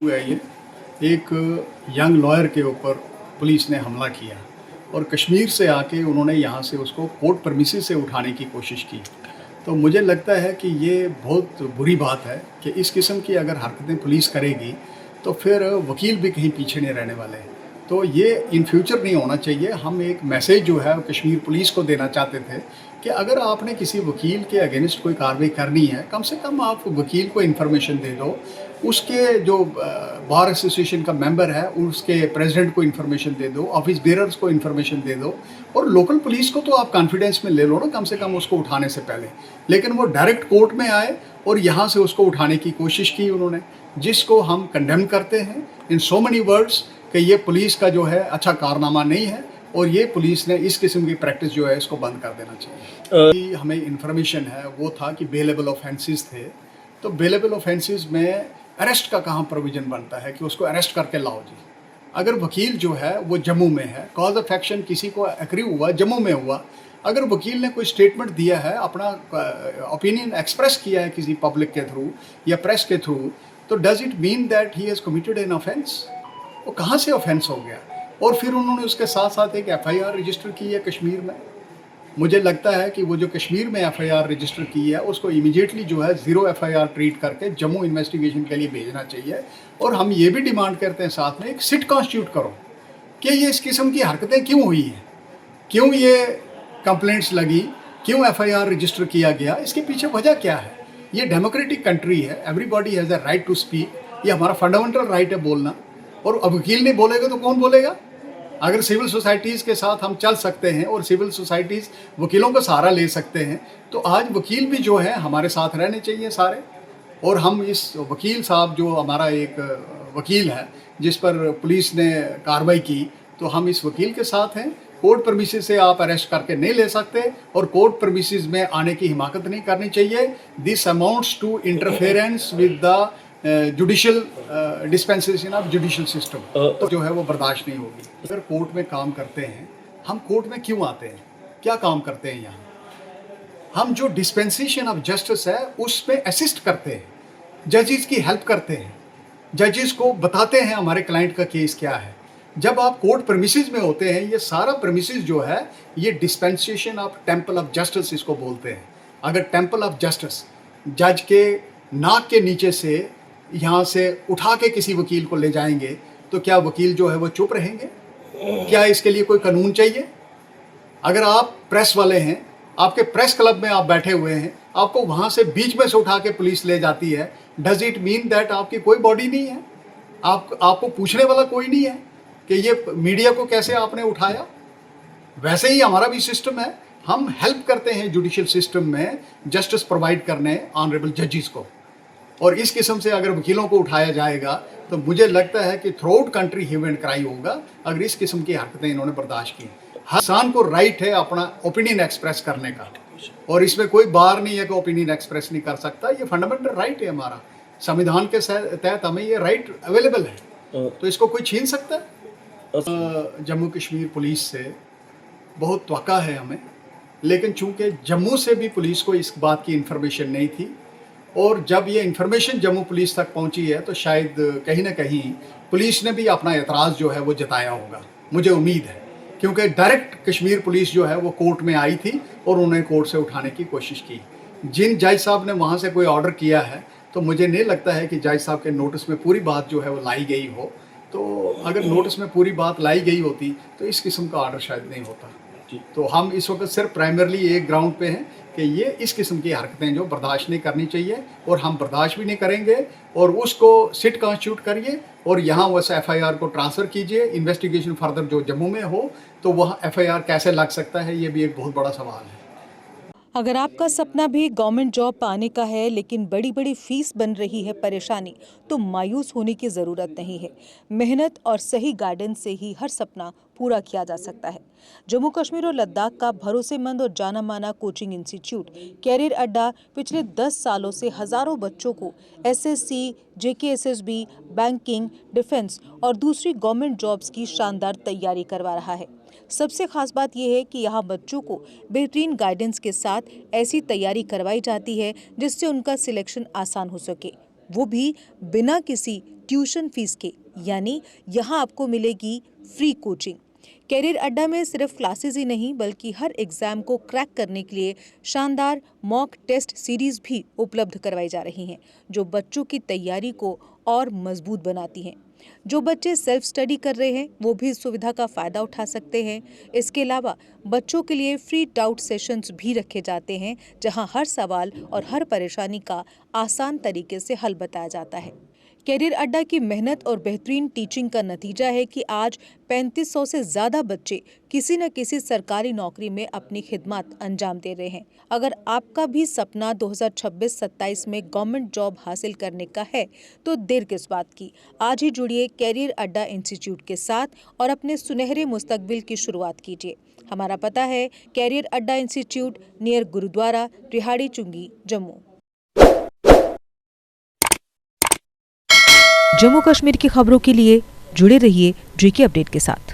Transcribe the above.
हुआ है ये एक यंग लॉयर के ऊपर पुलिस ने हमला किया और कश्मीर से आके उन्होंने यहाँ से उसको कोर्ट परमिसेस से उठाने की कोशिश की। तो मुझे लगता है कि ये बहुत बुरी बात है कि इस किस्म की अगर हरकतें पुलिस करेगी तो फिर वकील भी कहीं पीछे नहीं रहने वाले हैं। तो ये इन फ्यूचर नहीं होना चाहिए। हम एक मैसेज जो है कश्मीर पुलिस को देना चाहते थे कि अगर आपने किसी वकील के अगेंस्ट कोई कार्रवाई करनी है, कम से कम आप वकील को इन्फॉर्मेशन दे दो, उसके जो बार एसोसिएशन का मेंबर है उसके प्रेसिडेंट को इन्फॉर्मेशन दे दो, ऑफिस बेरर्स को इन्फॉर्मेशन दे दो, और लोकल पुलिस को तो आप कॉन्फिडेंस में ले लो ना कम से कम उसको उठाने से पहले। लेकिन वो डायरेक्ट कोर्ट में आए और यहाँ से उसको उठाने की कोशिश की उन्होंने, जिसको हम कंडेम करते हैं इन सो मेनी वर्ड्स कि ये पुलिस का जो है अच्छा कारनामा नहीं है और ये पुलिस ने इस किस्म की प्रैक्टिस जो है इसको बंद कर देना चाहिए। हमें इन्फॉर्मेशन है वो था कि बेलेबल ऑफेंसेस थे, तो बेलेबल ऑफेंसेस में अरेस्ट का कहाँ प्रोविज़न बनता है कि उसको अरेस्ट करके लाओ जी। अगर वकील जो है वो जम्मू में है, कॉज ऑफ एक्शन किसी को एक्री हुआ जम्मू में हुआ, अगर वकील ने कोई स्टेटमेंट दिया है, अपना ओपिनियन एक्सप्रेस किया है किसी पब्लिक के थ्रू या प्रेस के थ्रू, तो does it mean that he has committed an offence? वो कहाँ से ऑफेंस हो गया? और फिर उन्होंने उसके साथ साथ एक एफआईआर रजिस्टर की है कश्मीर में। मुझे लगता है कि वो जो कश्मीर में एफआईआर रजिस्टर की है उसको इमीडिएटली जो है ज़ीरो एफआईआर ट्रीट करके जम्मू इन्वेस्टिगेशन के लिए भेजना चाहिए। और हम ये भी डिमांड करते हैं साथ में एक सिट कॉन्स्टिट्यूट करो कि ये इस किस्म की हरकतें क्यों हुई हैं, क्यों ये कंप्लेंट्स लगी, क्यों एफआईआर रजिस्टर किया गया, इसके पीछे वजह क्या है। ये डेमोक्रेटिक कंट्री है, everybody has a right to speak, ये हमारा फंडामेंटल राइट है बोलना। और अब वकील नहीं बोलेगा तो कौन बोलेगा? अगर सिविल सोसाइटीज़ के साथ हम चल सकते हैं और सिविल सोसाइटीज़ वकीलों का सहारा ले सकते हैं, तो आज वकील भी जो है हमारे साथ रहने चाहिए सारे। और हम इस वकील साहब जो हमारा एक वकील है जिस पर पुलिस ने कार्रवाई की, तो हम इस वकील के साथ हैं। कोर्ट परमिसेस से आप अरेस्ट करके नहीं ले सकते और कोर्ट परमिसेस में आने की हिमाकत नहीं करनी चाहिए। This amounts to interference with the judicial dispensation of judicial system, तो जो है वो बर्दाश्त नहीं होगी। अगर कोर्ट में काम करते हैं, हम कोर्ट में क्यों आते हैं, क्या काम करते हैं यहाँ? हम जो डिस्पेंसेशन ऑफ जस्टिस है उसमें असिस्ट करते हैं, जजेस की हेल्प करते हैं, जजेस को बताते हैं हमारे क्लाइंट का केस क्या है। जब आप कोर्ट प्रेमिसेस में होते हैं, ये सारा प्रेमिसेस जो है ये dispensation of temple of justice इसको बोलते हैं। अगर टेम्पल ऑफ जस्टिस जज के नाक के नीचे से यहाँ से उठा के किसी वकील को ले जाएंगे, तो क्या वकील जो है वो चुप रहेंगे? क्या इसके लिए कोई कानून चाहिए? अगर आप प्रेस वाले हैं, आपके प्रेस क्लब में आप बैठे हुए हैं, आपको वहाँ से बीच में से उठा के पुलिस ले जाती है, डज इट मीन दैट आपकी कोई बॉडी नहीं है? आपको पूछने वाला कोई नहीं है कि ये मीडिया को कैसे आपने उठाया? वैसे ही हमारा भी सिस्टम है, हम हेल्प करते हैं जुडिशियल सिस्टम में जस्टिस प्रोवाइड करने ऑनरेबल जजेस को। और इस किस्म से अगर वकीलों को उठाया जाएगा तो मुझे लगता है कि throughout country hue and cry होगा अगर इस किस्म की हरकतें इन्होंने बर्दाश्त की। हर इंसान को राइट है अपना ओपिनियन एक्सप्रेस करने का, और इसमें कोई बार नहीं है कि ओपिनियन एक्सप्रेस नहीं कर सकता। ये फंडामेंटल राइट है हमारा, संविधान के तहत हमें ये राइट अवेलेबल है, तो इसको कोई छीन सकता है? जम्मू कश्मीर पुलिस से बहुत तवक्का है हमें, लेकिन चूंकि जम्मू से भी पुलिस को इस बात की इन्फॉर्मेशन नहीं थी, और जब ये इन्फॉर्मेशन जम्मू पुलिस तक पहुंची है तो शायद कहीं ना कहीं पुलिस ने भी अपना एतराज़ जो है वो जताया होगा, मुझे उम्मीद है। क्योंकि डायरेक्ट कश्मीर पुलिस जो है वो कोर्ट में आई थी और उन्हें कोर्ट से उठाने की कोशिश की। जिन जज साहब ने वहाँ से कोई ऑर्डर किया है, तो मुझे नहीं लगता है कि जज साहब के नोटिस में पूरी बात जो है वो लाई गई हो। तो अगर नोटिस में पूरी बात लाई गई होती तो इस किस्म का ऑर्डर शायद नहीं होता। तो हम इस वक्त सिर्फ प्राइमरली एक ग्राउंड पे हैं कि ये इस किस्म की हरकतें जो बर्दाश्त नहीं करनी चाहिए, और हम बर्दाश्त भी नहीं करेंगे। और उसको सिट कॉन्स्टिट्यूट करिए और यहाँ उस एफआईआर को ट्रांसफ़र कीजिए। इन्वेस्टिगेशन फर्दर जो जम्मू में हो तो वहाँ एफआईआर कैसे लग सकता है, ये भी एक बहुत बड़ा सवाल है। अगर आपका सपना भी गवर्नमेंट जॉब पाने का है लेकिन बड़ी बड़ी फीस बन रही है परेशानी, तो मायूस होने की ज़रूरत नहीं है। मेहनत और सही गाइडेंस से ही हर सपना पूरा किया जा सकता है। जम्मू कश्मीर और लद्दाख का भरोसेमंद और जाना माना कोचिंग इंस्टीट्यूट कैरियर अड्डा पिछले 10 सालों से हज़ारों बच्चों को एसएससी, जेकेएसएसबी, बैंकिंग, डिफेंस और दूसरी गवर्नमेंट जॉब्स की शानदार तैयारी करवा रहा है। सबसे खास बात यह है कि यहाँ बच्चों को बेहतरीन गाइडेंस के साथ ऐसी तैयारी करवाई जाती है जिससे उनका सिलेक्शन आसान हो सके। वो भी बिना किसी ट्यूशन फीस के, यानी यहाँ आपको मिलेगी फ्री कोचिंग। कैरियर अड्डा में सिर्फ क्लासेस ही नहीं बल्कि हर एग्जाम को क्रैक करने के लिए शानदार मॉक टेस्ट सीरीज भी उपलब्ध करवाई जा रही हैं, जो बच्चों की तैयारी को और मजबूत बनाती हैं। जो बच्चे सेल्फ स्टडी कर रहे हैं वो भी इस सुविधा का फायदा उठा सकते हैं। इसके अलावा बच्चों के लिए फ्री डाउट सेशंस भी रखे जाते हैं, जहां हर सवाल और हर परेशानी का आसान तरीके से हल बताया जाता है। कैरियर अड्डा की मेहनत और बेहतरीन टीचिंग का नतीजा है कि आज 3500 से ज़्यादा बच्चे किसी न किसी सरकारी नौकरी में अपनी खिदमत अंजाम दे रहे हैं। अगर आपका भी सपना 2026-27 में गवर्नमेंट जॉब हासिल करने का है तो देर किस बात की। आज ही जुड़िए कैरियर अड्डा इंस्टीट्यूट के साथ और अपने सुनहरे मुस्तकबिल की शुरुआत कीजिए। हमारा पता है कैरियर अड्डा इंस्टीट्यूट, नियर गुरुद्वारा, रिहाड़ी चुंगी, जम्मू। जम्मू कश्मीर की खबरों के लिए जुड़े रहिए JK अपडेट के साथ।